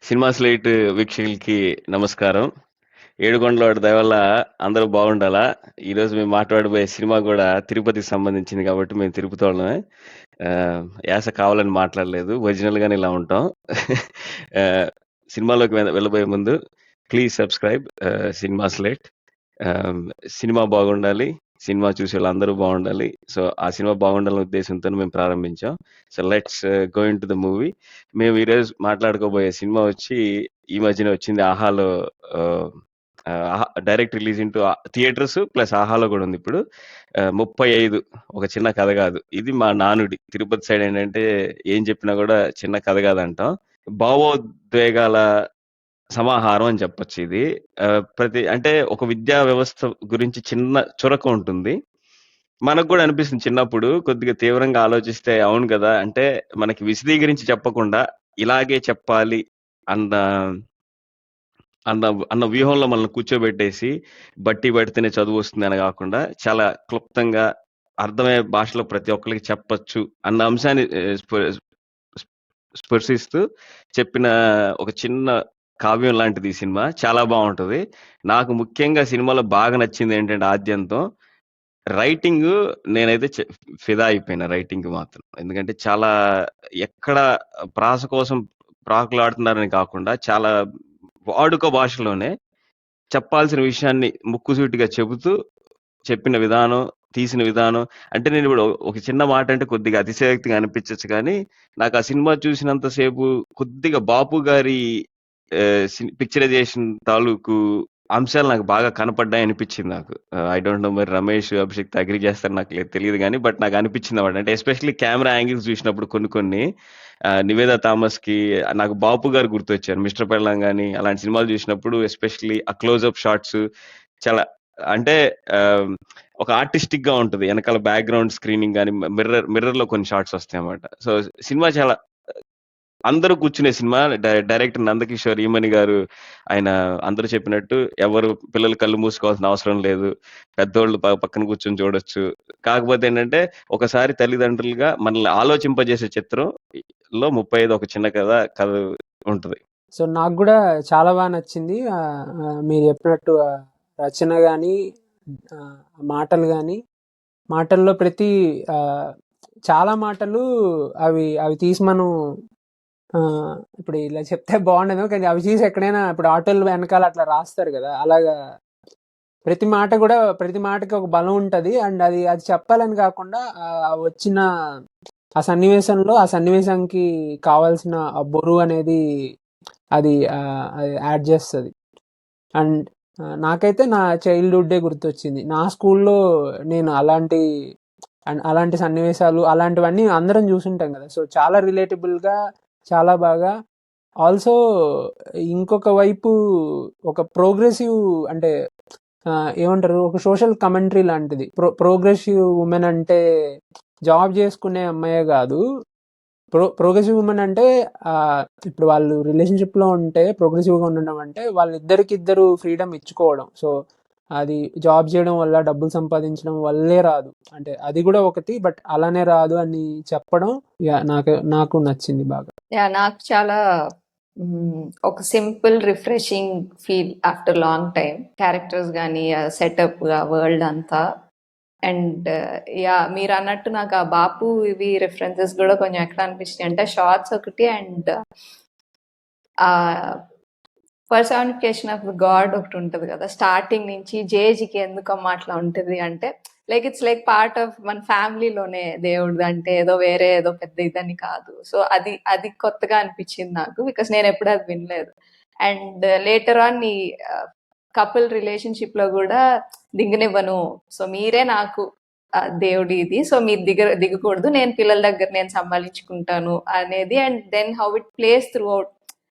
Cinema slate వీక్షకులకి నమస్కారం. ఏడుకొండలవాడి దయ వల్ల అందరూ బాగుండాలా. ఈరోజు మేము మాట్లాడబోయే సినిమా కూడా తిరుపతికి సంబంధించింది కాబట్టి మేము తిరుపతి వాళ్ళమే. ఆ, యాస కావాలని మాట్లాడలేదు, ఒరిజినల్ గానే ఇలా ఉంటాం. ఆ, సినిమాలోకి వెళ్ళబోయే ముందు ప్లీజ్ సబ్స్క్రైబ్ సినిమా స్లేట్. ఆ, సినిమా బాగుండాలి, సినిమా చూసే వాళ్ళందరూ బాగుండాలి. సో ఆ సినిమా బాగుండాలనే ఉద్దేశంతో మేము ప్రారంభించాం. So let's go in to the movie. మేము ఈరోజు మాట్లాడుకోబోయే సినిమా వచ్చి ఈ మధ్యన వచ్చింది ఆహాలో. Direct release into theatres plus ఆహాలో కూడా ఉంది ఇప్పుడు. 35 ఒక చిన్న కథ కాదు, ఇది మా నానుడి. తిరుపతి సైడ్ ఏంటంటే ఏం చెప్పినా కూడా చిన్న కథ కాదంటాం. భావోద్వేగాల సమాహారం అని చెప్పొచ్చు ఇది. ప్రతి అంటే ఒక విద్యా వ్యవస్థ గురించి చిన్న చురక ఉంటుంది. మనకు కూడా అనిపిస్తుంది చిన్నప్పుడు కొద్దిగా తీవ్రంగా ఆలోచిస్తే, అవును కదా, అంటే మనకి విశదీకరించి చెప్పకుండా ఇలాగే చెప్పాలి అన్న అన్న అన్న వ్యూహంలో మనల్ని కూర్చోబెట్టేసి బట్టి పడితేనే చదువు వస్తుంది అని కాకుండా చాలా క్లుప్తంగా అర్థమయ్యే భాషలో ప్రతి ఒక్కరికి చెప్పొచ్చు అన్న అంశాన్ని స్పర్శిస్తూ చెప్పిన ఒక చిన్న కావ్యం లాంటిది ఈ సినిమా. చాలా బాగుంటది. నాకు ముఖ్యంగా సినిమాలో బాగా నచ్చింది ఏంటంటే ఆద్యంతం రైటింగ్. నేనైతే ఫిదా అయిపోయిన రైటింగ్ మాత్రం. ఎందుకంటే చాలా ఎక్కడ ప్రాస కోసం ప్రాకులాడుతున్నారని కాకుండా చాలా వాడుక భాషలోనే చెప్పాల్సిన విషయాన్ని ముక్కుసూటిగా చెబుతూ చెప్పిన విధానం, తీసిన విధానం. అంటే నేను ఇప్పుడు ఒక చిన్న మాట అంటే కొద్దిగా అతిశయోక్తిగా అనిపించచ్చు, కానీ నాకు ఆ సినిమా చూసినంత సేపు కొద్దిగా బాపు గారి పిక్చరైజేషన్ తాలూకు అంశాలు నాకు బాగా కనపడ్డాయి అనిపించింది నాకు. ఐ డోంట్ నో, మరి రమేష్ అభిషేక్ అగ్రి చేస్తారు నాకు తెలియదు, కానీ బట్ నాకు అనిపించింది అన్నమాట. అంటే ఎస్పెషల్లీ కెమెరా యాంగిల్స్ చూసినప్పుడు కొన్ని కొన్ని నివేదా థామస్ కి నాకు బాపు గారు గుర్తొచ్చారు. మిస్టర్ పెళ్ళాం కానీ అలాంటి సినిమాలు చూసినప్పుడు ఎస్పెషల్లీ ఆ క్లోజ్అప్ షాట్స్ చాలా, అంటే ఆ, ఒక ఆర్టిస్టిక్ గా ఉంటది. వెనకాల బ్యాక్గ్రౌండ్ స్క్రీనింగ్ కానీ మిర్రర్ లో కొన్ని షాట్స్ వస్తాయి అన్నమాట. సో సినిమా చాలా అందరూ కూర్చునే సినిమా. డైరెక్టర్ నందకిషోర్ ఈమని గారు, ఆయన అందరూ చెప్పినట్టు ఎవరు పిల్లలు కళ్ళు మూసుకోవాల్సిన అవసరం లేదు, పెద్దోళ్ళు పక్కన కూర్చొని చూడొచ్చు. కాకపోతే ఏంటంటే ఒకసారి తల్లిదండ్రులుగా మనల్ని ఆలోచింపజేసే చిత్రం లో 35 ఒక చిన్న కథ కథ ఉంటది. సో నాకు కూడా చాలా బాగా నచ్చింది. మీరు చెప్పినట్టు రచన కానీ, మాటలు కానీ, మాటల్లో ప్రతి చాలా మాటలు అవి అవి తీసి మనం ఇప్పుడు ఇలా చెప్తే బాగుండదు, కానీ అవి తీసి ఎక్కడైనా ఇప్పుడు ఆటోలు వెనకాల అట్లా రాస్తారు కదా, అలాగా ప్రతి మాట కూడా ప్రతి మాటకి ఒక బలం ఉంటుంది. అండ్ అది అది చెప్పాలని కాకుండా వచ్చిన ఆ సన్నివేశంలో ఆ సన్నివేశానికి కావాల్సిన ఆ బరువు అనేది అది యాడ్ చేస్తుంది. అండ్ నాకైతే నా చైల్డ్హుడ్డే గుర్తొచ్చింది. నా స్కూల్లో నేను అలాంటి సన్నివేశాలు అలాంటివన్నీ అందరం చూసుంటాం కదా. సో చాలా రిలేటబుల్గా, చాలా బాగా. ఆల్సో ఇంకొక వైపు ఒక ప్రోగ్రెసివ్, అంటే ఏమంటారు, ఒక సోషల్ కమెంటరీ లాంటిది. ప్రోగ్రెసివ్ ఉమెన్ అంటే జాబ్ చేసుకునే అమ్మాయే కాదు. ప్రోగ్రెసివ్ ఉమెన్ అంటే ఇప్పుడు వాళ్ళు రిలేషన్షిప్లో ఉంటే ప్రోగ్రెసివ్గా ఉండడం అంటే వాళ్ళిద్దరికిద్దరు ఫ్రీడమ్ ఇచ్చుకోవడం. సో అది జాబ్ చేయడం వల్ల, డబ్బులు సంపాదించడం వల్లే రాదు, అంటే అది కూడా ఒకటి, బట్ అలానే రాదు అని చెప్పడం నాకు నచ్చింది బాగా. నాకు చాలా ఒక simple refreshing feel after long time. Characters కానీ సెటప్ వరల్డ్ అంతా. అండ్ మీరు అన్నట్టు నాకు ఆ బాపు ఇవి రెఫరెన్సెస్ కూడా కొంచెం ఎక్కడ అనిపిస్తాయి అంటే షార్ట్స్ ఒకటి, అండ్ ఆ పర్సానిఫికేషన్ ఆఫ్ గాడ్ ఒకటి ఉంటుంది కదా స్టార్టింగ్ నుంచి. జేజీకి ఎందుకమ్మా అట్లా ఉంటుంది అంటే like it's like part of మన ఫ్యామిలీలోనే దేవుడు, అంటే ఏదో వేరే ఏదో పెద్ద ఇదని కాదు. సో అది అది కొత్తగా అనిపించింది నాకు, బికాస్ నేను ఎప్పుడు అది వినలేదు. అండ్ లేటర్ ఆన్ ఈ కపుల్ రిలేషన్షిప్ లో కూడా దిగనివ్వను, సో మీరే నాకు దేవుడి ఇది, సో మీరు దిగకూడదు, నేను పిల్లల దగ్గర నేను సంభాళించుకుంటాను అనేది. And then how it plays throughout.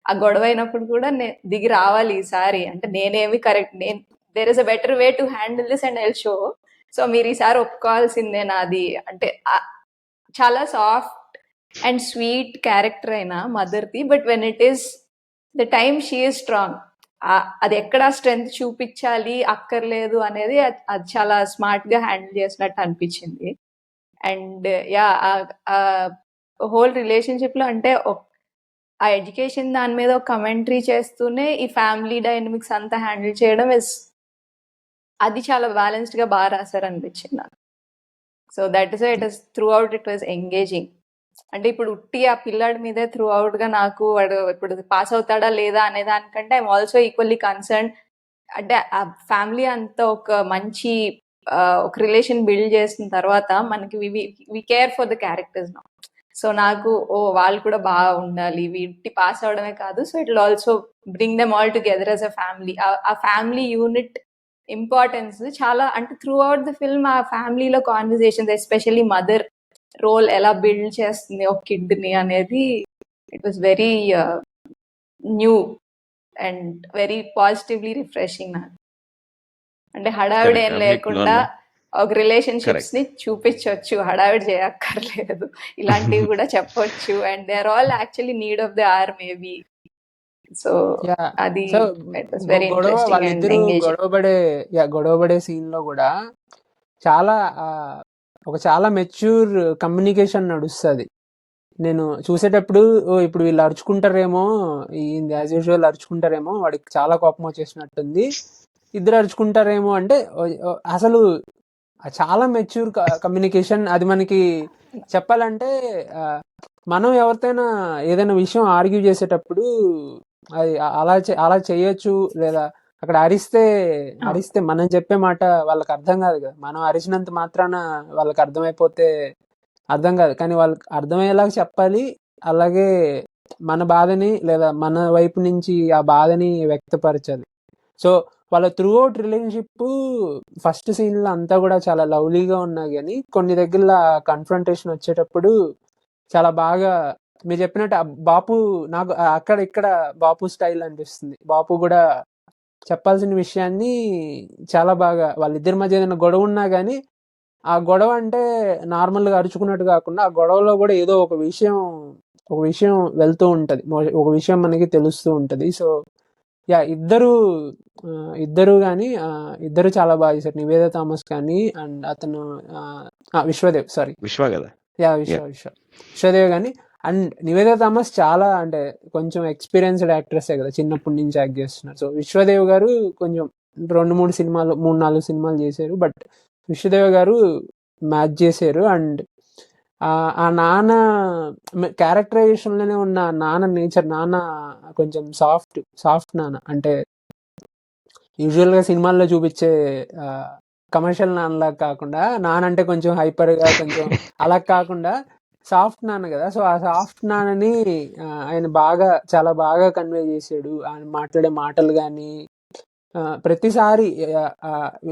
ఆ గొడవ అయినప్పుడు కూడా దిగి రావాలి ఈసారి, అంటే నేనేమి correct, there is a better way to handle this and I'll show. So మీరు ఈసారి ఒప్పుకోవాల్సిందే నాది అంటే. చాలా సాఫ్ట్ అండ్ స్వీట్ క్యారెక్టర్ అయినా మదర్ది, but when it is the time she is strong. అది ఎక్కడ స్ట్రెంగ్త్ చూపించాలి అక్కర్లేదు అనేది అది చాలా స్మార్ట్ గా హ్యాండిల్ చేసినట్టు అనిపించింది. అండ్ హోల్ రిలేషన్షిప్ లో అంటే ఆ ఎడ్యుకేషన్ దాని మీద ఒక కమెంటరీ చేస్తూనే ఈ ఫ్యామిలీ డైనమిక్స్ అంతా హ్యాండిల్ చేయడం అది చాలా బ్యాలెన్స్డ్ గా బాగా రాశారు అనిపించింది నాకు. So that is it is through out it was engaging. అంటే ఇప్పుడు ఉట్టి ఆ పిల్లాడి మీదే త్రూ అవుట్ గా నాకు వాడు ఇప్పుడు పాస్ అవుతాడా లేదా అనే దానికంటే ఐఎమ్ ఆల్సో ఈక్వల్లీ కన్సర్న్. అంటే ఆ ఫ్యామిలీ అంతా ఒక మంచి ఒక రిలేషన్ బిల్డ్ చేసిన తర్వాత మనకి we care for the characters నా. సో నాకు వాళ్ళు కూడా బాగా ఉండాలి, వీటి పాస్ అవడమే కాదు, so it will also bring them all together as a family. ఆ ఫ్యామిలీ యూనిట్ ఇంపార్టెన్స్ చాలా, అంటే త్రూ అవుట్ ద ఫిల్మ్ ఆ ఫ్యామిలీలో కాన్వర్జేషన్స్, ఎస్పెషల్లీ మదర్ రోల్ ఎలా బిల్డ్ చేస్తుంది ఒక కిడ్ ని అనేది, it was very new and very positively refreshing నాకు. అంటే హడావిడి ఏం లేకుండా ఒక రిలేషన్షిప్స్ ని చూపించవచ్చు, హడావిడి చేయక్కర్లేదు, ఇలాంటివి కూడా చెప్పొచ్చు. And they are all actually need of the are maybe. So అది సో వెరీ ఇంట్రెస్టింగ్ అండ్ వాళ్ళిద్దరు ఎంగేజింగ్. గొడవబడే సీన్ లో కూడా చాలా చాలా మెచ్యూర్ కమ్యూనికేషన్ నడుస్తుంది. నేను చూసేటప్పుడు ఇప్పుడు వీళ్ళు అరుచుకుంటారేమో, యాజ్ యూజువల్ అరుచుకుంటారేమో, వాడికి చాలా కోపం వచ్చేసినట్టుంది, ఇద్దరు అరుచుకుంటారేమో అంటే అసలు చాలా మెచ్యూర్ కమ్యూనికేషన్. అది మనకి చెప్పాలంటే మనం ఎవరితోనైనా ఏదైనా విషయం ఆర్గ్యూ చేసేటప్పుడు అది అలా చేయొచ్చు, లేదా అక్కడ అరిస్తే మనం చెప్పే మాట వాళ్ళకి అర్థం కాదు కదా. మనం అరిచినంత మాత్రాన వాళ్ళకి అర్థమైపోతే అర్థం కాదు, కానీ వాళ్ళకి అర్థమయ్యేలాగా చెప్పాలి. అలాగే మన బాధని లేదా మన వైపు నుంచి ఆ బాధని వ్యక్తపరచాలి. సో వాళ్ళ త్రూ అవుట్ రిలేషన్షిప్ ఫస్ట్ సీన్లో అంతా కూడా చాలా లవ్లీగా ఉన్నా కానీ కొన్ని దగ్గర కన్ఫ్రంటేషన్ వచ్చేటప్పుడు చాలా బాగా మీరు చెప్పినట్టు బాపు నాకు అక్కడ ఇక్కడ బాపు స్టైల్ అనిపిస్తుంది. బాపు కూడా చెప్పాల్సిన విషయాన్ని చాలా బాగా, వాళ్ళిద్దరి మధ్య ఏదైనా గొడవ ఉన్నా కానీ ఆ గొడవ అంటే నార్మల్గా అరుచుకున్నట్టు కాకుండా ఆ గొడవలో కూడా ఏదో ఒక విషయం వెళ్తూ ఉంటుంది, ఒక విషయం మనకి తెలుస్తూ ఉంటుంది. సో యా ఇద్దరు కానీ ఇద్దరు చాలా బాగా చేశారు. నివేద థామస్ కానీ అండ్ అతను విశ్వదేవ్ కానీ అండ్ నివేద థామస్ చాలా, అంటే కొంచెం ఎక్స్పీరియన్స్డ్ యాక్ట్రెస్ కదా, చిన్నప్పటి నుంచి యాక్ట్ చేస్తున్నారు. సో విశ్వదేవ్ గారు కొంచెం 2-3 సినిమాలు 3-4 సినిమాలు చేశారు, బట్ విశ్వదేవ్ గారు మ్యాచ్ చేశారు. అండ్ ఆ నాన్న క్యారెక్టరైజేషన్లోనే ఉన్న నాన్న కొంచెం సాఫ్ట్ నాన్న, అంటే యూజువల్గా సినిమాల్లో చూపించే కమర్షియల్ నాన్నలా కాకుండా, నాన్న అంటే కొంచెం హైపర్గా కొంచెం అలా కాకుండా సాఫ్ట్ నాన్న కదా. సో ఆ సాఫ్ట్ నాన్నని ఆయన చాలా బాగా కన్వే చేశాడు. ఆయన మాట్లాడే మాటలు కానీ ప్రతిసారి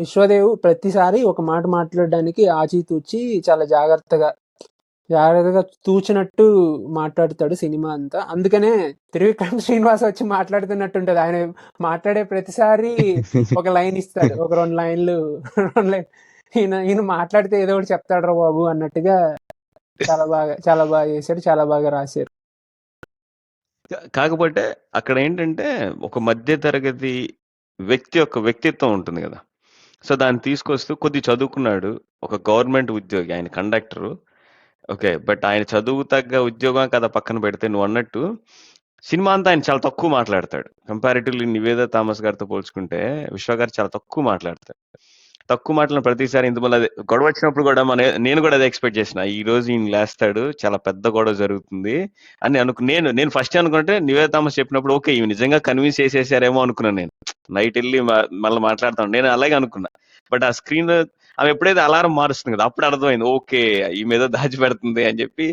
విశ్వదేవ్ ప్రతిసారి ఒక మాట మాట్లాడడానికి ఆచితూచి చాలా జాగ్రత్తగా తూచినట్టు మాట్లాడతాడు సినిమా అంతా. అందుకనే త్రివిక్రమ్ శ్రీనివాస్ వచ్చి మాట్లాడుతున్నట్టు ఉంటుంది. ఆయన మాట్లాడే ప్రతిసారి ఒక లైన్ ఇస్తాడు, ఒక 2 లైన్లు ఈయన మాట్లాడితే ఏదో ఒకటి చెప్తాడు రా బాబు అన్నట్టుగా చాలా బాగా చేశాడు, చాలా బాగా రాశారు. కాకపోతే అక్కడ ఏంటంటే ఒక మధ్య తరగతి వ్యక్తి యొక్క వ్యక్తిత్వం ఉంటుంది కదా. సో దాన్ని తీసుకొస్తూ కొద్ది చదువుకున్నాడు, ఒక గవర్నమెంట్ ఉద్యోగి, ఆయన కండక్టరు. ఓకే, బట్ ఆయన చదువు తగ్గ ఉద్యోగం కదా పక్కన పెడితే, నువ్వు అన్నట్టు సినిమా అంతా ఆయన చాలా తక్కువ మాట్లాడతాడు. కంపారిటివ్లీ నివేద థామస్ గారితో పోల్చుకుంటే విశ్వ గారు చాలా తక్కువ మాట్లాడతాడు. తక్కువ మాట్లాడిన ప్రతిసారి ఇందువల్ల అదే గొడవ వచ్చినప్పుడు కూడా నేను కూడా అదే ఎక్స్పెక్ట్ చేసిన, ఈ రోజు ఈయన లేస్తాడు, చాలా పెద్ద గొడవ జరుగుతుంది అని నేను ఫస్ట్ అనుకుంటే నివేద థామస్ చెప్పినప్పుడు ఓకే ఇవి నిజంగా కన్విన్స్ చేసేసారేమో అనుకున్నాను. నేను నైట్ వెళ్ళి మళ్ళీ మాట్లాడతాను, నేను అలాగే అనుకున్నా. బట్ ఆ స్క్రీన్ ఆమె ఎప్పుడైతే అలారం మారుస్తుంది కదా, అప్పుడు అర్థమైంది ఓకే ఈ మీద దాచి పెడుతుంది అని చెప్పి.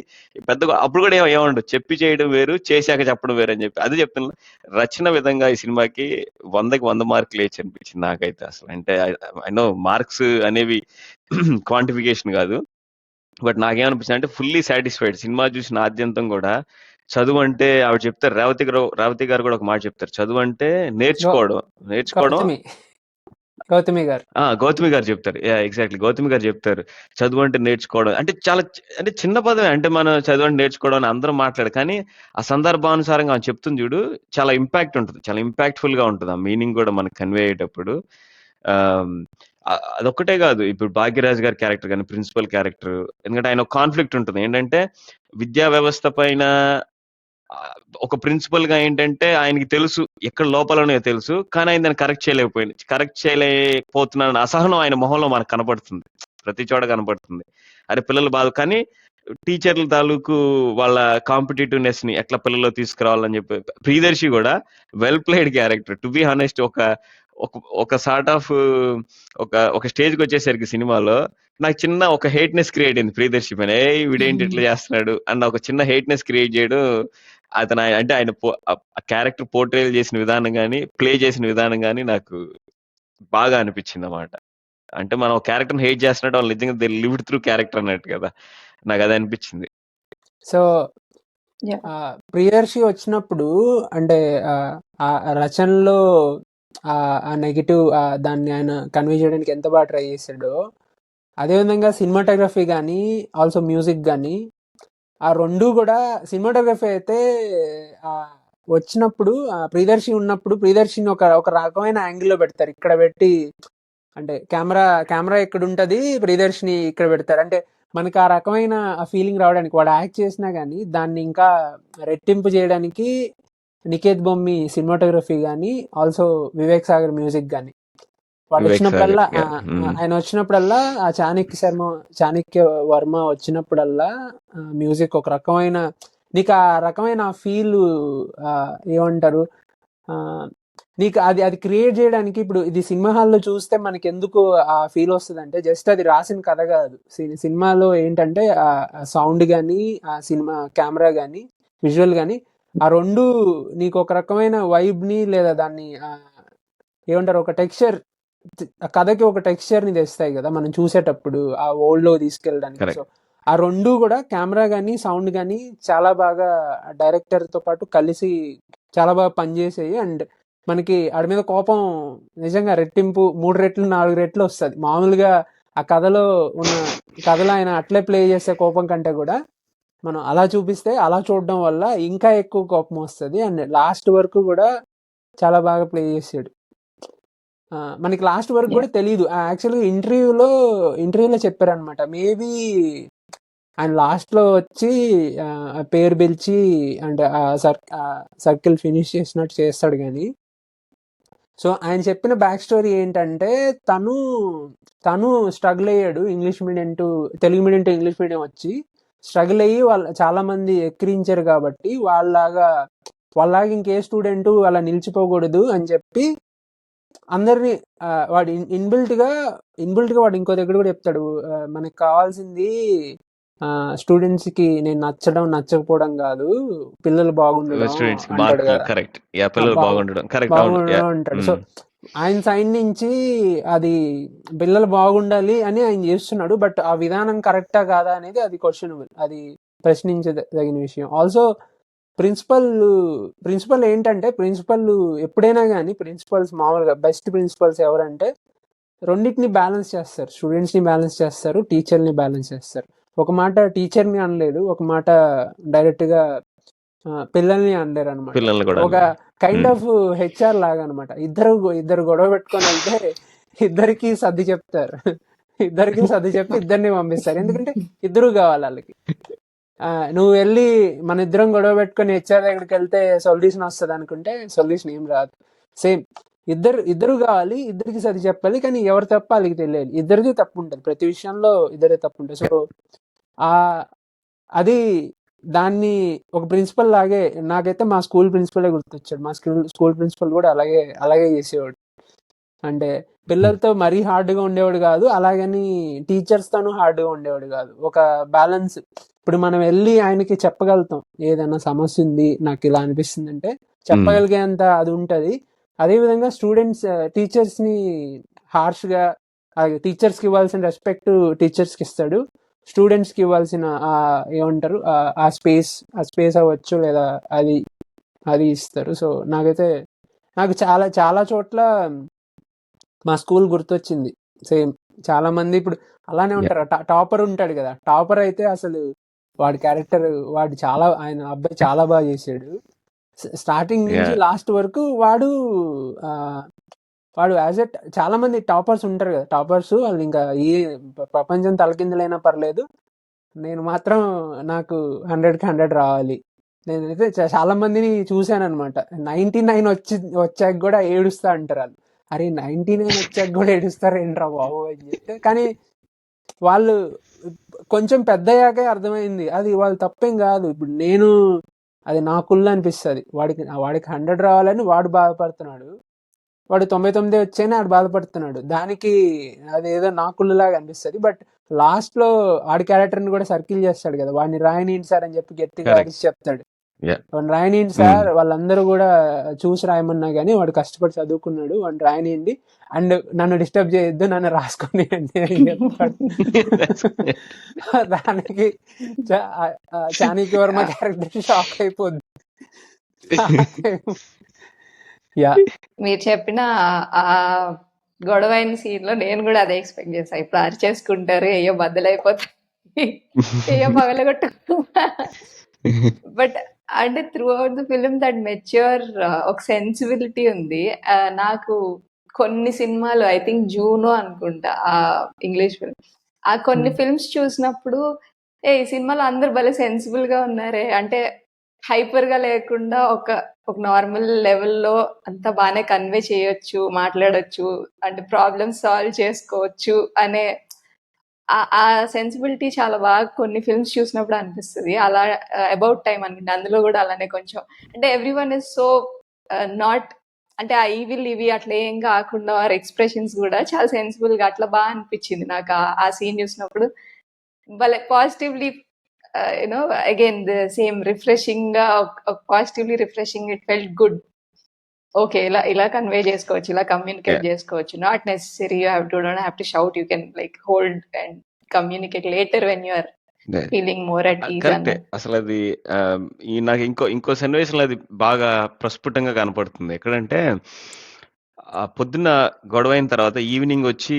పెద్దగా అప్పుడు కూడా ఏమండు చెప్పి చేయడం వేరు, చేశాక చెప్పడం వేరు అని చెప్పి అది చెప్తున్నా. రచన విధంగా ఈ సినిమాకి 100కి 100 మార్కులు వేయచ్చు అనిపించింది నాకైతే. అసలు అంటే ఐ నో మార్క్స్ అనేవి క్వాంటిఫికేషన్ కాదు, బట్ నాకేమనిపించింది అంటే ఫుల్లీ సాటిస్ఫైడ్. సినిమా చూసిన ఆద్యంతం కూడా చదువు అంటే ఆవిడ చెప్తారు, రేవతి గారు కూడా ఒక మాట చెప్తారు, చదువు అంటే నేర్చుకోవడం గౌతమి గారు చెప్తారు. ఎగ్జాక్ట్లీ గౌతమి గారు చెప్తారు, చదువు అంటే నేర్చుకోవడం అంటే చాలా అంటే చిన్న పదమే. అంటే మనం చదువు అంటే నేర్చుకోవడం అని అందరూ మాట్లాడు, కానీ ఆ సందర్భానుసారంగా ఆమె చెప్తుంది చూడు, చాలా ఇంపాక్ట్ ఉంటుంది, చాలా ఇంపాక్ట్ఫుల్ గా ఉంటుంది. ఆ మీనింగ్ కూడా మనకు కన్వే అయ్యేటప్పుడు. అదొక్కటే కాదు, ఇప్పుడు భాగ్యరాజ్ గారి క్యారెక్టర్ కానీ ప్రిన్సిపల్ క్యారెక్టర్, ఎందుకంటే ఆయన కాన్ఫ్లిక్ట్ ఉంటుంది ఏంటంటే విద్యా వ్యవస్థ పైన ఒక ప్రిన్సిపల్ గా ఏంటంటే ఆయనకి తెలుసు ఎక్కడ లోపాలనే తెలుసు, కానీ ఆయన దాన్ని కరెక్ట్ చేయలేకపోతున్నాను అసహనం ఆయన మొహంలో మనకు కనపడుతుంది, ప్రతి చోట కనపడుతుంది. అరే పిల్లలు బాధ, కానీ టీచర్ల తాలూకు వాళ్ళ కాంపిటేటివ్నెస్ ని ఎట్లా పిల్లల్లో తీసుకురావాలని చెప్పి ప్రియదర్శి కూడా well played character. To be honest, ఒక ఒక సార్ట్ ఆఫ్ ఒక స్టేజ్కి వచ్చేసరికి సినిమాలో నాకు చిన్న ఒక హేట్నెస్ క్రియేట్ అయింది ప్రియదర్శి పైన. వీడేంటి ఇట్లా చేస్తున్నాడు అన్న ఒక చిన్న హేట్నెస్ క్రియేట్ చేయడం అతను అంటే ఆయన క్యారెక్టర్ పోర్ట్రేల్ చేసిన విధానం కానీ ప్లే చేసిన విధానం కానీ నాకు బాగా అనిపించింది అన్నమాట. అంటే మనం క్యారెక్టర్ హేట్ చేస్తున్నట్టు వాళ్ళు నిజంగా దే లివ్డ్ త్రూ క్యారెక్టర్ అన్నట్టు కదా, నాకు అది అనిపించింది. So Yeah. ప్రియదర్శి వచ్చినప్పుడు అంటే ఆ రచనలో ఆ నెగిటివ్ దాన్ని ఆయన కన్వే చేయడానికి ఎంత బాగా ట్రై చేశాడో, అదేవిధంగా సినిమాటోగ్రఫీ కానీ ఆల్సో మ్యూజిక్ కానీ ఆ రెండు కూడా. సినిమాటోగ్రఫీ అయితే వచ్చినప్పుడు ప్రియదర్శి ఉన్నప్పుడు ప్రియదర్శిని ఒక రకమైన యాంగిల్లో పెడతారు, ఇక్కడ పెట్టి అంటే కెమెరా ఇక్కడ ఉంటుంది, ప్రియదర్శిని ఇక్కడ పెడతారు. అంటే మనకు ఆ రకమైన ఫీలింగ్ రావడానికి వాడు యాక్ట్ చేసినా కానీ దాన్ని ఇంకా రెట్టింపు చేయడానికి నికేత్ బొమ్మి సినిమాటోగ్రఫీ కానీ ఆల్సో వివేక్ సాగర్ మ్యూజిక్ కానీ వాడు వివేక్ వచ్చినప్పుడల్లా సాగర్, yeah. ఆయన వచ్చినప్పుడల్లా ఆ చాణక్య వర్మ వచ్చినప్పుడల్లా మ్యూజిక్ ఒక రకమైన నీకు ఆ రకమైన ఫీల్ ఏమంటారు నీకు అది క్రియేట్ చేయడానికి. ఇప్పుడు ఇది సినిమా హాల్లో చూస్తే మనకి ఎందుకు ఆ ఫీల్ వస్తుంది అంటే జస్ట్ అది రాసిన కథ కాదు. సినిమాలో ఏంటంటే ఆ సౌండ్ కానీ ఆ సినిమా కెమెరా కానీ విజువల్ కానీ ఆ రెండు నీకు ఒక రకమైన వైబ్ని లేదా దాన్ని ఏమంటారు ఒక టెక్స్చర్, ఆ కథకి ఒక టెక్స్చర్ని తెస్తాయి కదా మనం చూసేటప్పుడు ఆ వరల్డ్లో తీసుకెళ్ళడానికి. సో ఆ రెండు కూడా కెమెరా కానీ సౌండ్ కానీ చాలా బాగా డైరెక్టర్తో పాటు కలిసి చాలా బాగా పనిచేసాయి. అండ్ మనకి ఆడి మీద కోపం నిజంగా రెట్టింపు 3 రెట్లు 4 రెట్లు వస్తుంది. మామూలుగా ఆ కథలో ఆయన అట్లే ప్లే చేసే కోపం కంటే కూడా మనం అలా చూపిస్తే అలా చూడడం వల్ల ఇంకా ఎక్కువ కోపం వస్తుంది. అండ్ లాస్ట్ వరకు కూడా చాలా బాగా ప్లే చేసాడు. మనకి లాస్ట్ వరకు కూడా తెలియదు. యాక్చువల్గా ఇంటర్వ్యూలో చెప్పారనమాట, మేబీ ఆయన లాస్ట్లో వచ్చి పేరు పిలిచి అంటే సర్కిల్ ఫినిష్ చేసినట్టు చేస్తాడు కానీ. సో ఆయన చెప్పిన బ్యాక్ స్టోరీ ఏంటంటే తను స్ట్రగుల్ అయ్యాడు English medium to Telugu medium to English medium వచ్చి స్ట్రగుల్ అయ్యి వాళ్ళు చాలా మంది ఎక్కిరించారు కాబట్టి వాళ్ళలాగా ఇంకే స్టూడెంట్ అలా నిలిచిపోకూడదు అని చెప్పి అందరినీ వాడు ఇన్బిల్ట్ గా వాడు ఇంకో దగ్గర కూడా చెప్తాడు, మనకి కావాల్సింది స్టూడెంట్స్ కి నేను నచ్చకపోవడం కాదు, పిల్లలు బాగుండడం అంటాడు. సో ఆయన సైడ్ నుంచి అది పిల్లలు బాగుండాలి అని ఆయన చేస్తున్నాడు, బట్ ఆ విధానం కరెక్టా కాదా అనేది అది క్వశ్చనబుల్, అది ప్రశ్నించదగిన విషయం. ఆల్సో ప్రిన్సిపల్ ఏంటంటే ప్రిన్సిపల్ ఎప్పుడైనా కానీ ప్రిన్సిపల్స్ మామూలుగా బెస్ట్ ప్రిన్సిపల్స్ ఎవరంటే రెండింటిని బ్యాలెన్స్ చేస్తారు, స్టూడెంట్స్ని బ్యాలెన్స్ చేస్తారు, టీచర్ని బ్యాలెన్స్ చేస్తారు. ఒక మాట టీచర్ని అనలేదు, ఒక మాట డైరెక్ట్గా పిల్లల్ని అనలేరు అనమాట. ఒక కైండ్ ఆఫ్ హెచ్ఆర్ లాగా అనమాట. ఇద్దరు గొడవ పెట్టుకొని వెళ్తే ఇద్దరికి సర్ది చెప్తారు, చెప్పి ఇద్దరిని పంపిస్తారు, ఎందుకంటే ఇద్దరు కావాలి వాళ్ళకి. నువ్వు వెళ్ళి మన ఇద్దరం గొడవ పెట్టుకొని హెచ్ఆర్ దగ్గరికి వెళ్తే సొల్యూషన్ వస్తుంది అనుకుంటే సొల్యూషన్ ఏం రాదు. సేమ్ ఇద్దరు కావాలి, ఇద్దరికి సర్ది చెప్పాలి, కానీ ఎవరు తప్ప వాళ్ళకి తెలియాలి. ఇద్దరిది తప్పు ఉంటుంది, ప్రతి విషయంలో ఇద్దరే తప్పు ఉంటుంది. సో అది దాన్ని ఒక ప్రిన్సిపల్ లాగే నాకైతే మా స్కూల్ ప్రిన్సిపలే గుర్తొచ్చాడు. మా స్కూల్ ప్రిన్సిపల్ కూడా అలాగే చేసేవాడు. అంటే పిల్లలతో మరీ హార్డ్గా ఉండేవాడు కాదు, అలాగని టీచర్స్తోనూ హార్డ్గా ఉండేవాడు కాదు. ఒక బ్యాలెన్స్. ఇప్పుడు మనం వెళ్ళి ఆయనకి చెప్పగలుగుతాం, ఏదైనా సమస్య ఉంది నాకు ఇలా అనిపిస్తుంది అంటే చెప్పగలిగేంత అది ఉంటుంది. అదేవిధంగా టీచర్స్ని హార్ష్గా టీచర్స్కి ఇవ్వాల్సిన రెస్పెక్ట్ టీచర్స్కి ఇస్తాడు, స్టూడెంట్స్కి ఇవ్వాల్సిన ఏమంటారు ఆ స్పేస్ అవ్వచ్చు లేదా అది ఇస్తారు. సో నాకు చాలా చాలా చోట్ల మా స్కూల్ గుర్తొచ్చింది. సేమ్ చాలా మంది ఇప్పుడు అలానే ఉంటారు. టాపర్ ఉంటాడు కదా, టాపర్ అయితే అసలు వాడి క్యారెక్టర్ ఆయన అబ్బాయి చాలా బాగా చేశాడు. స్టార్టింగ్ నుంచి లాస్ట్ వరకు వాడు యాజ్ ఎ చాలా మంది టాపర్స్ ఉంటారు కదా, టాపర్స్ వాళ్ళు ఇంకా ఈ ప్రపంచం తలకిందులైనా పర్లేదు, నేను మాత్రం నాకు 100కి 100 రావాలి, నేనైతే చాలా మందిని చూశాను అనమాట. 99 వచ్చాక కూడా ఏడుస్తా అంటారు వాళ్ళు. అరే 99 వచ్చాక కూడా ఏడుస్తారు ఏంట్రా బాబు అని చెప్తే, కానీ వాళ్ళు కొంచెం పెద్దయ్యాకే అర్థమైంది అది వాళ్ళ తప్పేం కాదు. ఇప్పుడు నేను అది నా కుళ్ళు అనిపిస్తుంది. వాడికి 100 రావాలని వాడు బాధపడుతున్నాడు, వాడు 99 వచ్చాయని వాడు బాధపడుతున్నాడు. దానికి అదేదో నా కుళ్ళులాగా అనిపిస్తుంది. బట్ లాస్ట్ లో వాడి క్యారెక్టర్ని కూడా సర్కిల్ చేస్తాడు కదా, వాడిని రాయనీయండి సార్ అని చెప్పి గట్టిగా కరెక్ట్. అరిచి చెప్తాడు. యా. వాడిని రాయనీయండి సార్, వాళ్ళందరూ కూడా చూసి రాయమన్నా కానీ వాడు కష్టపడి చదువుకున్నాడు, వాడిని రాయనీయండి, అండ్ నన్ను డిస్టర్బ్ చేయొద్దు, నన్ను రాసుకునేయండి అని చెప్తాడు. దానికి చాణక్య వర్మ క్యారెక్టర్ షాక్ అయిపోద్ది. యా మీరు చెప్పిన ఆ గొడవైన సీన్ లో నేను కూడా అదే ఎక్స్పెక్ట్ చేసా. ఇప్పుడు అరిచేసుకుంటారు, అయ్యో బద్దలైపోతాయి, అయ్యో పగలగొట్టు. బట్ అంటే throughout the film that mature ఒక సెన్సిబిలిటీ ఉంది. నాకు కొన్ని సినిమాలు, ఐ థింక్ జూనో అనుకుంటా ఆ ఇంగ్లీష్ ఫిల్మ్, ఆ కొన్ని ఫిల్మ్స్ చూసినప్పుడు ఈ సినిమాలో అందరు భలే సెన్సిబుల్ గా ఉన్నారే, అంటే హైపర్ గా లేకుండా ఒక నార్మల్ లెవెల్లో అంతా బాగానే కన్వే చేయొచ్చు, మాట్లాడొచ్చు, అంటే ప్రాబ్లమ్స్ సాల్వ్ చేసుకోవచ్చు అనే ఆ సెన్సిబిలిటీ చాలా బాగా కొన్ని ఫిల్మ్స్ చూసినప్పుడు అనిపిస్తుంది. అలా అబౌట్ టైం అనుకుంటే అందులో కూడా అలానే కొంచెం, అంటే every one is so not, అంటే ఆ ఈవిల్ ఇవి అట్లా ఏం కాకుండా ఆర్ ఎక్స్ప్రెషన్స్ కూడా చాలా సెన్సిబుల్ గా అట్లా బాగా అనిపించింది నాకు ఆ సీన్ చూసినప్పుడు. భలే positively you know again the same refreshing గా, positively refreshing, it felt good. Okay, ఇలా కన్వే చేసుకోవచ్చు, ఇలా కమ్యూనికేట్ చేసుకోవచ్చు. Not necessary you don't have to shout, you can like hold and communicate later when you are feeling more at ease. కరెక్టే. అసలు అది నాకు ఇంకో సన్నివేశంలో అది బాగా ప్రస్ఫుటంగా కనపడుతుంది. ఎక్కడంటే పొద్దున్న గొడవ అయిన తర్వాత ఈవినింగ్ వచ్చి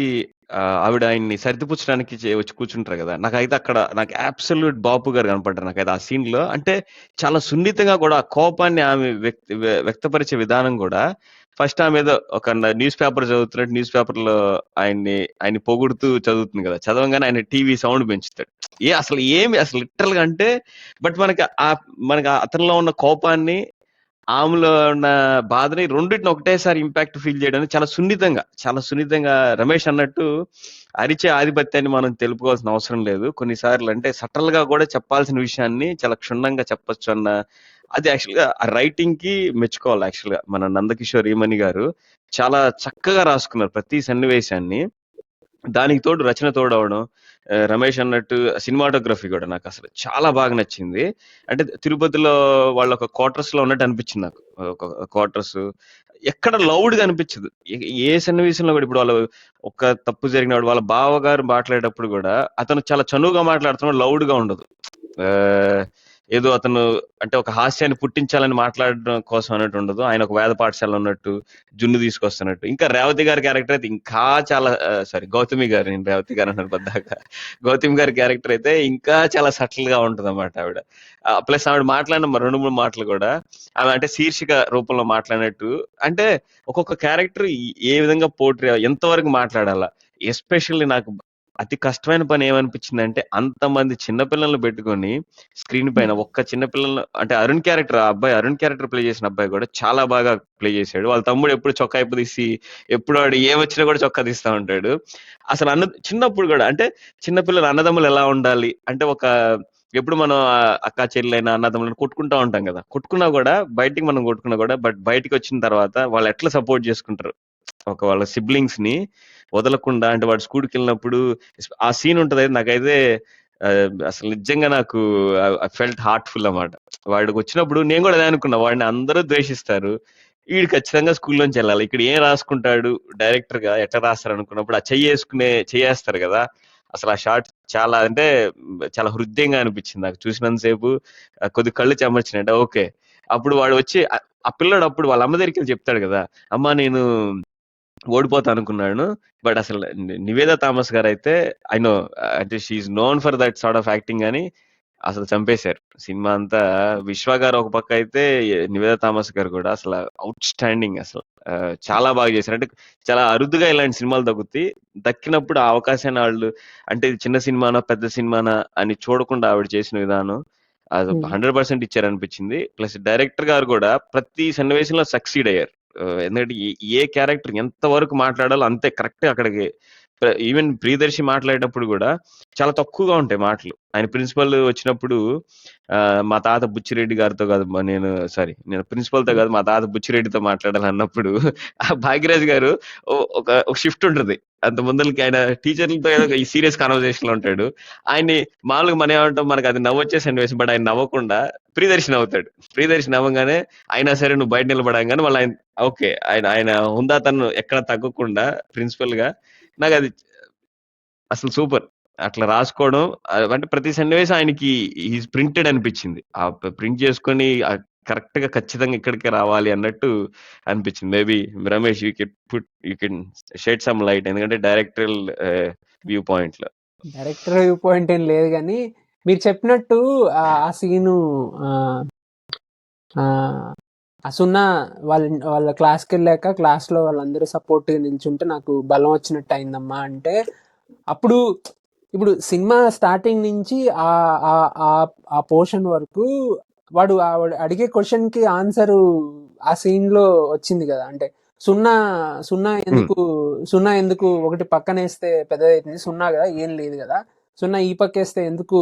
ఆవిడ ఆయన్ని సర్దిపుచ్చడానికి వచ్చి కూర్చుంటారు కదా. నాకైతే అక్కడ నాకు అబ్సల్యూట్ బాపు గారు కనపడ్డారు నాకైతే ఆ సీన్ లో. అంటే చాలా సున్నితంగా కూడా ఆ కోపాన్ని ఆమె వ్యక్తపరిచే విధానం కూడా, ఫస్ట్ ఆమె ఏదో ఒక న్యూస్ పేపర్ చదువుతున్నట్టు న్యూస్ పేపర్ లో ఆయన్ని పొగుడుతూ చదువుతుంది కదా. చదవగానే ఆయన టీవీ సౌండ్ పెంచుతాడు. అసలు ఏమి అసలు లిటరల్ గా అంటే, బట్ మనకి అతనిలో ఉన్న కోపాన్ని, ఆమెలో ఉన్న బాధని రెండింటిని ఒకటేసారి ఇంపాక్ట్ ఫీల్ చేయడానికి చాలా సున్నితంగా రమేష్ అన్నట్టు అరిచే ఆధిపత్యాన్ని మనం తెలుపుకోవాల్సిన అవసరం లేదు. కొన్నిసార్లు అంటే సటల్ గా కూడా చెప్పాల్సిన విషయాన్ని చాలా క్షుణ్ణంగా చెప్పొచ్చు అన్న, అది యాక్చువల్ గా ఆ రైటింగ్ కి మెచ్చుకోవాలి. యాక్చువల్ గా మన నందకిషోర్ ఈమని గారు చాలా చక్కగా రాసుకున్నారు ప్రతి సన్నివేశాన్ని. దానికి తోడు రచన తోడవడం, రమేష్ అన్నట్టు సినిమాటోగ్రఫీ కూడా నాకు అసలు చాలా బాగా నచ్చింది. అంటే తిరుపతిలో వాళ్ళ ఒక క్వార్టర్స్ లో ఉన్నట్టు అనిపించింది నాకు. ఒక క్వార్టర్స్ ఎక్కడ లౌడ్ గా అనిపించదు ఏ సన్నివేశంలో కూడా. ఇప్పుడు వాళ్ళు ఒక తప్పు జరిగినప్పుడు వాళ్ళ బావగారు మాట్లాడేటప్పుడు కూడా అతను చాలా చనువుగా మాట్లాడుతున్నాడు, లౌడ్ గా ఉండదు. ఏదో అతను అంటే ఒక హాస్యాన్ని పుట్టించాలని మాట్లాడడం కోసం అన్నట్టు ఉండదు. ఆయన ఒక వేద పాఠశాల ఉన్నట్టు, జున్ను తీసుకొస్తున్నట్టు. ఇంకా రేవతి గారి క్యారెక్టర్ అయితే ఇంకా చాలా, సారీ గౌతమి గారు, నేను రేవతి గారు అన్నాను పద్దాక. గౌతమి గారి క్యారెక్టర్ అయితే ఇంకా చాలా సటిల్ గా ఉంటది అన్నమాట ఆవిడ. ప్లస్ ఆవిడ మాట్లాడిన 2-3 మాటలు కూడా ఆమె అంటే శీర్షిక రూపంలో మాట్లాడినట్టు, అంటే ఒక్కొక్క క్యారెక్టర్ ఏ విధంగా పోట్రీ, ఎంతవరకు మాట్లాడాలా. ఎస్పెషల్లీ నాకు అతి కష్టమైన పని ఏమనిపించింది అంటే, అంతమంది చిన్నపిల్లలను పెట్టుకొని స్క్రీన్ పైన ఒక్క చిన్నపిల్లలు, అంటే అరుణ్ క్యారెక్టర్ ప్లే చేసిన అబ్బాయి కూడా చాలా బాగా ప్లే చేశాడు. వాళ్ళ తమ్ముడు ఎప్పుడు చొక్కా తీసి, ఎప్పుడు వాడు ఏమొచ్చినా కూడా చొక్కా తీస్తా ఉంటాడు. అసలు చిన్నప్పుడు కూడా అంటే చిన్నపిల్లలు అన్నదమ్ములు ఎలా ఉండాలి అంటే, ఎప్పుడు మనం అక్క చెల్లెలైనా అన్నదమ్ములను కొట్టుకుంటా ఉంటాం కదా. కొట్టుకున్నా కూడా బయటికి మనం కొట్టుకున్నా కూడా, బట్ బయటికి వచ్చిన తర్వాత వాళ్ళు ఎట్లా సపోర్ట్ చేసుకుంటారు వాళ్ళ సిబ్లింగ్స్ ని వదలకుండా. అంటే వాడు స్కూల్కి వెళ్ళినప్పుడు ఆ సీన్ ఉంటది, నాకైతే అసలు నిజంగా నాకు ఫెల్ట్ హార్ట్ఫుల్ అన్నమాట. వాడికి వచ్చినప్పుడు నేను కూడా అదే అనుకున్నా, వాడిని అందరూ ద్వేషిస్తారు, వీడు ఖచ్చితంగా స్కూల్లోంచి వెళ్ళాలి. ఇక్కడ ఏం రాసుకుంటాడు డైరెక్టర్ గా, ఎట్లా రాస్తారు అనుకున్నప్పుడు ఆ చెయ్యేస్తారు కదా. అసలు ఆ షాట్ చాలా అంటే చాలా హృదయంగా అనిపించింది నాకు చూసినంతసేపు. కొద్ది కళ్ళు చెమర్చినట్టు. ఓకే, అప్పుడు వాడు వచ్చి ఆ పిల్లడు అప్పుడు వాళ్ళ అమ్మ దగ్గరికి వెళ్ళి చెప్తాడు కదా, అమ్మ నేను ఓడిపోతా అనుకున్నాను, బట్ అసలు నివేద థామస్ గారు అయితే ఐ నో అంటే she known for that sort of acting అని అసలు చంపేశారు సినిమా అంతా. విశ్వ గారు ఒక పక్క అయితే, నివేద థామస్ గారు కూడా అసలు అవుట్ స్టాండింగ్. అసలు చాలా బాగా చేశారు. అంటే చాలా అరుదుగా ఇలాంటి సినిమాలు దక్కినప్పుడు ఆ అవకాశాన్ని వాళ్ళు, అంటే చిన్న సినిమానా పెద్ద సినిమానా అని చూడకుండా ఆవిడ చేసిన విధానం అది Hmm. 100% ఇచ్చారనిపించింది. ప్లస్ డైరెక్టర్ గారు కూడా ప్రతి సన్నివేశంలో సక్సీడ్ అయ్యారు. ఎందుకంటే ఏ క్యారెక్టర్ ఎంత వరకు మాట్లాడాలో అంతే కరెక్ట్ అక్కడికి. ఈవెన్ ప్రియదర్శి మాట్లాడేటప్పుడు కూడా చాలా తక్కువగా ఉంటాయి మాటలు. ఆయన ప్రిన్సిపల్ వచ్చినప్పుడు మా తాత బుచ్చిరెడ్డి గారితో కాదు నేను ప్రిన్సిపల్ తో కాదు మా తాత బుచ్చిరెడ్డితో మాట్లాడాలన్నప్పుడు ఆ భాగ్యరాజ్ గారు ఒక షిఫ్ట్ ఉంటుంది. అంత ముందరికి ఆయన టీచర్లతో ఏదో ఈ సీరియస్ కాన్వర్సేషన్ లో ఉంటాడు. ఆయన్ని మామూలుగా మనం ఏమంటాం, మనకు అది నవ్వొచ్చే సన్నివేశం, బట్ ఆయన నవ్వకుండా ప్రియదర్శి నవ్వుతాడు. ప్రియదర్శి నవ్వగానే అయినా సరే నువ్వు బయట నిలబడంగానే మళ్ళీ ఆయన ఓకే ఆయన హుందాతనం ఎక్కడ తగ్గకుండా ప్రిన్సిపల్ గా నాకు అది అసలు సూపర్. అట్లా రాసుకోవడం అంటే ప్రతి సన్నివేశం ఆయనకి ఈజ్ ప్రింటెడ్ అనిపించింది. ఆ ప్రింట్ చేసుకొని కరెక్ట్ గా ఖచ్చితంగా ఇక్కడికే రావాలి అన్నట్టు అనిపించింది. Maybe Ramesh you can shed some light, ఎందుకంటే డైరెక్టరల్ వ్యూ పాయింట్ లో. డైరెక్టర్ వ్యూ పాయింట్ ఏం లేదు కానీ మీరు చెప్పినట్టు ఆ సీను ఆ సున్నా వాళ్ళ క్లాస్కి వెళ్ళాక క్లాస్లో వాళ్ళందరూ సపోర్ట్గా నిల్చుంటే నాకు బలం వచ్చినట్టు అయిందమ్మా అంటే, అప్పుడు ఇప్పుడు సినిమా స్టార్టింగ్ నుంచి ఆ పోర్షన్ వరకు వాడు అడిగే క్వశ్చన్కి ఆన్సర్ ఆ సీన్లో వచ్చింది కదా. అంటే సున్నా ఎందుకు ఒకటి పక్కన వేస్తే పెద్దదవుతుంది, సున్నా కదా ఏం లేదు కదా, సున్నా ఈ పక్క వేస్తే ఎందుకు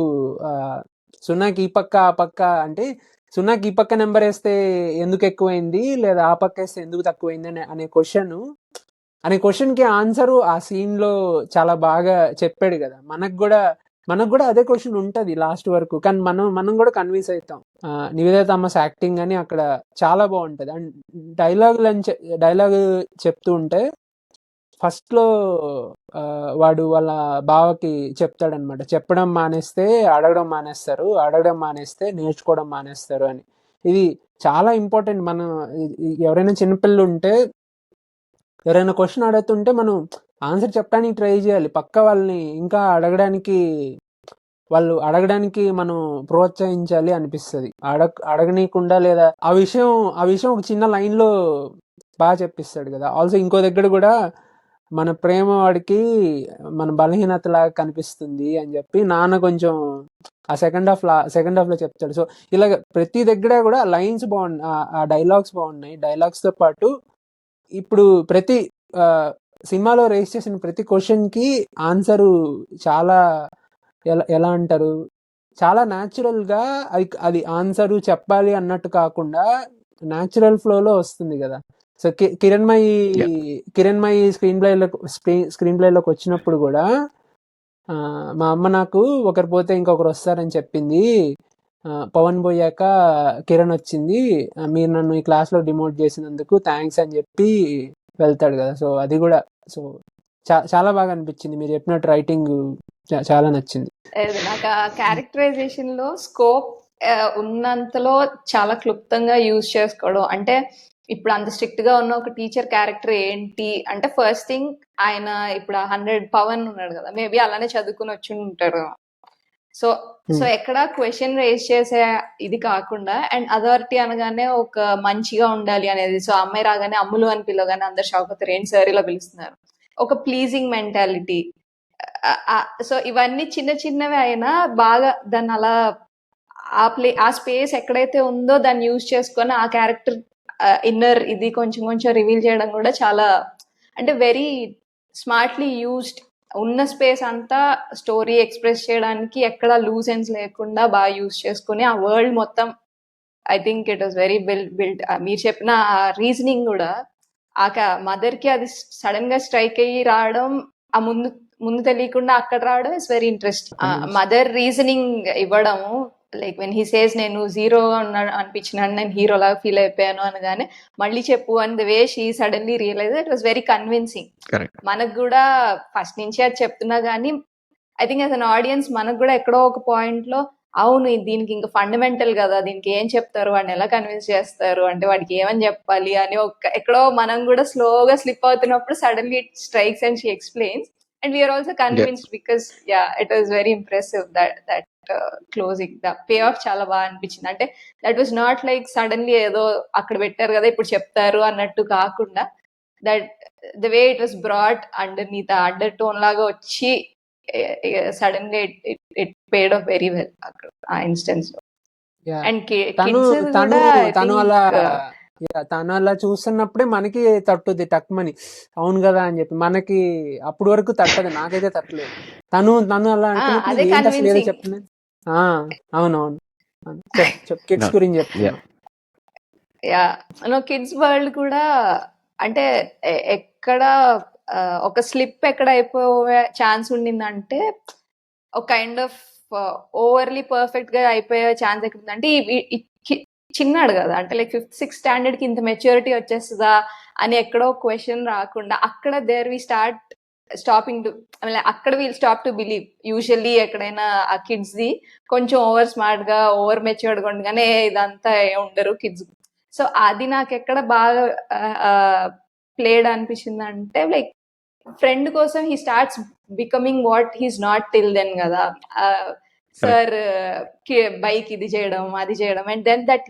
సున్నాకి ఈ పక్క ఆ పక్క అంటే సున్నాకి ఈ పక్క నెంబర్ వేస్తే ఎందుకు ఎక్కువైంది లేదా ఆ పక్క వేస్తే ఎందుకు తక్కువైంది అనే క్వశ్చన్కి ఆన్సరు ఆ సీన్లో చాలా బాగా చెప్పాడు కదా. మనకు కూడా అదే క్వశ్చన్ ఉంటుంది లాస్ట్ వరకు, కానీ మనం కూడా కన్విన్స్ అవుతాం. నివేదిత థామస్ యాక్టింగ్ అని అక్కడ చాలా బాగుంటుంది. అండ్ డైలాగ్ చెప్తూ ఉంటే ఫస్ట్లో వాడు వాళ్ళ బావకి చెప్తాడనమాట, చెప్పడం మానేస్తే అడగడం మానేస్తారు, అడగడం మానేస్తే నేర్చుకోవడం మానేస్తారు అని. ఇది చాలా ఇంపార్టెంట్. మనం ఎవరైనా చిన్నపిల్లలు ఉంటే ఎవరైనా క్వశ్చన్ అడుగుతుంటే మనం ఆన్సర్ చెప్పడానికి ట్రై చేయాలి. పక్క వాళ్ళని ఇంకా వాళ్ళు అడగడానికి మనం ప్రోత్సహించాలి అనిపిస్తుంది. అడగనీయకుండా లేదా ఆ విషయం ఒక చిన్న లైన్లో బాగా చెప్పిస్తాడు కదా. ఆల్సో ఇంకో దగ్గర కూడా మన ప్రేమ వాడికి మన బలహీనత లాగా కనిపిస్తుంది అని చెప్పి నాన్న కొంచెం ఆ సెకండ్ హాఫ్ లో చెప్తాడు. సో ఇలాగ ప్రతి దగ్గర కూడా లైన్స్ బాగున్నాయి, ఆ డైలాగ్స్ బాగున్నాయి. డైలాగ్స్ తో పాటు ఇప్పుడు ప్రతి సినిమాలో రేస్ చేసిన ప్రతి క్వశ్చన్ కి ఆన్సరు చాలా ఎలా అంటారు, చాలా న్యాచురల్ గా అది ఆన్సరు చెప్పాలి అన్నట్టు కాకుండా న్యాచురల్ ఫ్లోలో వస్తుంది కదా. సో కిరణ్మయి స్క్రీన్ ప్లేలోకి వచ్చినప్పుడు కూడా మా అమ్మ నాకు ఒకరు పోతే ఇంకొకరు వస్తారని చెప్పింది, పవన్ పోయాక కిరణ్ వచ్చింది, మీరు నన్ను ఈ క్లాస్లో డిమోట్ చేసినందుకు థ్యాంక్స్ అని చెప్పి వెళ్తాడు కదా. సో అది కూడా చాలా బాగా అనిపించింది. మీరు చెప్పినట్టు రైటింగ్ చాలా నచ్చింది నాకు. ఆ క్యారెక్టరైజేషన్ లో స్కోప్ ఉన్నంతలో చాలా క్లుప్తంగా యూజ్ చేసుకోవడం. అంటే ఇప్పుడు అంత స్ట్రిక్ట్ గా ఉన్న ఒక టీచర్ క్యారెక్టర్ ఏంటి అంటే, ఫస్ట్ థింగ్ ఆయన ఇప్పుడు 100 పవన్ ఉన్నాడు కదా, మేబీ అలానే చదువుకుని వచ్చి ఉంటాడు. సో ఎక్కడ క్వశ్చన్ రేస్ చేసే ఇది కాకుండా, అండ్ అథారిటీ అనగానే ఒక మంచిగా ఉండాలి అనేది. సో అమ్మాయి రాగానే అమ్ములు అని పిలవగానే అందరు షాక్ అవుతారు, ఏంటి సార్ ఇలా పిలుస్తున్నారు, ఒక ప్లీజింగ్ మెంటాలిటీ. సో ఇవన్నీ చిన్న చిన్నవి అయినా బాగా దాన్ని అలా ఆ స్పేస్ ఎక్కడైతే ఉందో దాన్ని యూజ్ చేసుకొని ఆ క్యారెక్టర్ ఇన్నర్ ఇది కొంచెం రివీల్ చేయడం కూడా చాలా, అంటే వెరీ స్మార్ట్లీ యూజ్డ్. ఉన్న స్పేస్ అంతా స్టోరీ ఎక్స్ప్రెస్ చేయడానికి ఎక్కడ లూజ్ ఎండ్స్ లేకుండా బాగా యూజ్ చేసుకుని ఆ వరల్డ్ మొత్తం, I think it was very build. మీరు చెప్పిన ఆ రీజనింగ్ కూడా ఆ మదర్ కి అది సడన్ గా స్ట్రైక్ అయ్యి రావడం, ఆ ముందు తెలియకుండా అక్కడ రావడం is very interesting. Mother reasoning ఇవ్వడము, లైక్ వెన్ హీ సేస్ నేను జీరో అనిపించినాను, నేను హీరో లాగా ఫీల్ అయిపోయాను అనగానే మళ్ళీ చెప్పు అని the way she suddenly realize it was very convincing. మనకు కూడా ఫస్ట్ నుంచి అది చెప్తున్నా గానీ I think as an audience మనకు కూడా ఎక్కడో ఒక పాయింట్ లో అవును దీనికి ఇంకా ఫండమెంటల్ కదా, దీనికి ఏం చెప్తారు, వాడిని ఎలా కన్విన్స్ చేస్తారు, అంటే వాడికి ఏమని చెప్పాలి అని ఎక్కడో మనం కూడా స్లోగా స్లిప్ అవుతున్నప్పుడు suddenly it strikes and she explains and we're also convinced because it was very impressive. That closing the pay off చాలా బాగా అనిపించింది. అంటే that was not like suddenly ఏదో అక్కడ పెట్టారు కదా ఇప్పుడు చెప్తారు అన్నట్టు కాకుండా, that the way it was brought underneath undertone లాగా వచ్చి సడన్గా it paid off very well ఆ ఇన్స్టెన్స్ లో. యాహ్! అండ్ తను కిడ్స్ తను కూడా ఐ తను అలా థింక్ తను అలా చూస్తున్నప్పుడే మనకి తట్టుద్ది టక్మని. అవును గదా! అని జెప్పి. మనకి అప్పటి వరకు తట్టదు. నాకైతే తట్టలేదు. తను అలా అనుకున్నప్పుడు అదే ఏంటసలు ఏదో కన్విన్సింగ్. చెప్తుంది. ఆ! అవునవును. అవును. చెప్పు. కిడ్స్ గురించి యా చెప్తున్నావు. యా కిడ్స్ వరల్డ్ కూడా అంటే ఎక్కడ ఒక స్లిప్ ఎక్కడ అయిపోయే ఛాన్స్ ఉండిందంటే ఒక కైండ్ ఆఫ్ ఓవర్లీ పర్ఫెక్ట్ గా అయిపోయే ఛాన్స్ ఎక్కడ ఉందంటే చిన్నాడు కదా, అంటే లైక్ 5th 6th స్టాండర్డ్ కి ఇంత మెచ్యూరిటీ వచ్చేస్తుందా అని ఎక్కడో క్వశ్చన్ రాకుండా అక్కడ దేర్ వి స్టాపింగ్ టు అక్కడ we'll stop to believe. Usually ఎక్కడైనా ఆ కిడ్స్ ది కొంచెం ఓవర్ స్మార్ట్ గా ఓవర్ మెచ్యూర్డ్ గా ఉండగానే ఇదంతా ఉండరు కిడ్స్. సో అది నాకు ఎక్కడ బాగా ప్లేడ్ అనిపించింది అంటే లైక్ ఫ్రెండ్ కోసం he starts becoming what he's not till then కదా. సార్ బైక్ ఇది చేయడం అది చేయడం and then that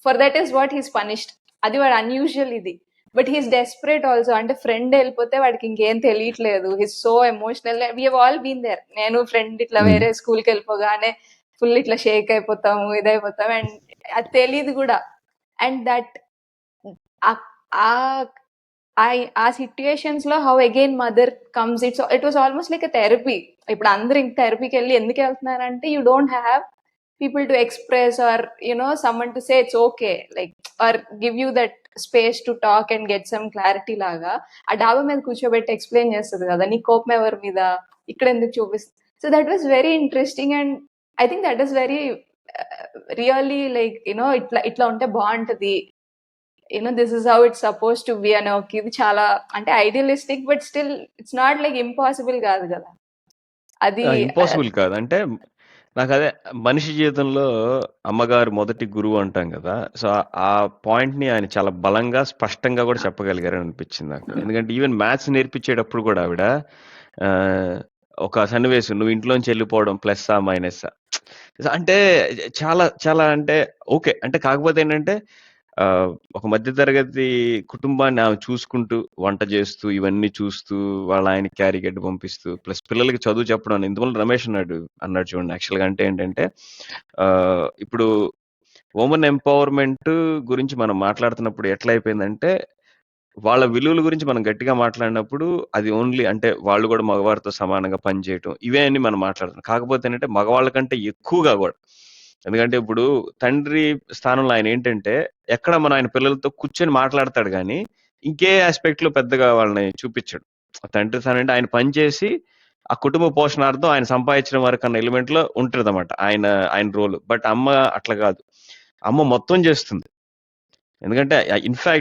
for that is what he's punished. అది వాడు అన్యూజువల్ ఇది. But he's desperate also. అంటే ఫ్రెండ్ వెళ్ళిపోతే వాడికి ఇంకేం తెలియట్లేదు. He's so emotional. We have all been there. నేను ఫ్రెండ్ ఇట్లా వేరే స్కూల్కి వెళ్ళిపోగానే ఫుల్ ఇట్లా షేక్ అయిపోతాము, ఇదైపోతాము అండ్ అది తెలియదు కూడా. అండ్ దట్ ఆ సిచ్యుయేషన్స్ లో how again mother comes, it was almost like a therapy. ఇప్పుడు అందరు ఇంక థెరపీకి వెళ్ళి ఎందుకు వెళ్తున్నారంటే you don't have people to express or someone to say it's okay, like, or give you that space to talk and get some clarity లాగా ఆ డాబా మీద కూర్చోబెట్టి ఎక్స్ప్లెయిన్ చేస్తుంది కదా నీ కోపం ఎవరి మీద, ఇక్కడ ఎందుకు చూపిస్తుంది. So that was very interesting and I think that is very really like ఇట్లా ఉంటే బాగుంటది, this is how it's suppose to be అని. ఓకే, ఇది చాలా అంటే idealistic but still it's not like impossible కాదు కదా అది. ఇంపాసిబుల్ కాదు అంటే నాకు అదే మనిషి జీవితంలో అమ్మగారు మొదటి గురువు అంటాం కదా. సో ఆ పాయింట్ ని ఆయన చాలా బలంగా స్పష్టంగా కూడా చెప్పగలిగారని అనిపించింది నాకు. ఎందుకంటే ఈవెన్ మ్యాథ్స్ నేర్పించేటప్పుడు కూడా ఆవిడ ఆ, ఒక సన్నివేశం నువ్వు ఇంట్లోంచి వెళ్ళిపోవడం ప్లస్సా మైనస్సా అంటే చాలా చాలా అంటే ఓకే అంటే కాకపోతే ఏంటంటే ఆ, ఒక మధ్యతరగతి కుటుంబాన్ని ఆమె చూసుకుంటూ వంట చేస్తూ ఇవన్నీ చూస్తూ వాళ్ళ ఆయన క్యారీ గడ్డి పంపిస్తూ ప్లస్ పిల్లలకి చదువు చెప్పడం అని. ఇందువల్ల రమేష్ అన్నాడు చూడండి. యాక్చువల్గా అంటే ఏంటంటే ఆ, ఇప్పుడు ఉమెన్ ఎంపవర్మెంట్ గురించి మనం మాట్లాడుతున్నప్పుడు ఎట్లా అయిపోయిందంటే వాళ్ళ విలువల గురించి మనం గట్టిగా మాట్లాడినప్పుడు అది ఓన్లీ అంటే వాళ్ళు కూడా మగవారితో సమానంగా పనిచేయటం ఇవే అని మనం మాట్లాడుతున్నాం. కాకపోతే ఏంటంటే మగవాళ్ళ కంటే ఎక్కువగా కూడా, ఎందుకంటే ఇప్పుడు తండ్రి స్థానంలో ఆయన ఏంటంటే ఎక్కడ మన ఆయన పిల్లలతో కూర్చొని మాట్లాడతాడు కానీ ఇంకే ఆస్పెక్ట్ లో పెద్దగా వాళ్ళని చూపించాడు. తండ్రి స్థానం అంటే ఆయన పనిచేసి ఆ కుటుంబ పోషణార్థం ఆయన సంపాదించిన వరకు అన్న ఎలిమెంట్ లో ఉంటుంది అనమాట ఆయన రోల్. బట్ అమ్మ అట్లా కాదు, అమ్మ మొత్తం చేస్తుంది. ఎందుకంటే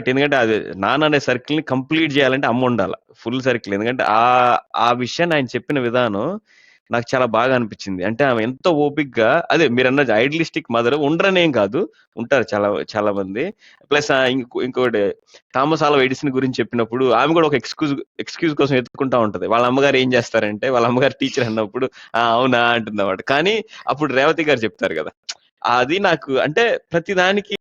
ఎందుకంటే అది నాన్న అనే సర్కిల్ ని కంప్లీట్ చేయాలంటే అమ్మ ఉండాలి ఫుల్ సర్కిల్. ఎందుకంటే ఆ విషయాన్ని ఆయన చెప్పిన విధానం నాకు చాలా బాగా అనిపించింది. అంటే ఆమె ఎంతో ఓపిక్ గా, అదే మీరు అన్నది ఐడియలిస్టిక్ మదర్ ఉండరనేం కాదు, ఉంటారు చాలా చాలా మంది. ప్లస్ ఇంకోటి థామస్ ఆల్వా ఎడిసన్ గురించి చెప్పినప్పుడు ఆమె కూడా ఒక ఎక్స్క్యూజ్ కోసం ఎత్తుకుంటా ఉంటది. వాళ్ళ అమ్మగారు ఏం చేస్తారంటే వాళ్ళ అమ్మగారు టీచర్ అన్నప్పుడు అవునా అంటుంది అన్నమాట. కానీ అప్పుడు రేవతి గారు చెప్తారు కదా, అది నాకు అంటే ప్రతి దానికి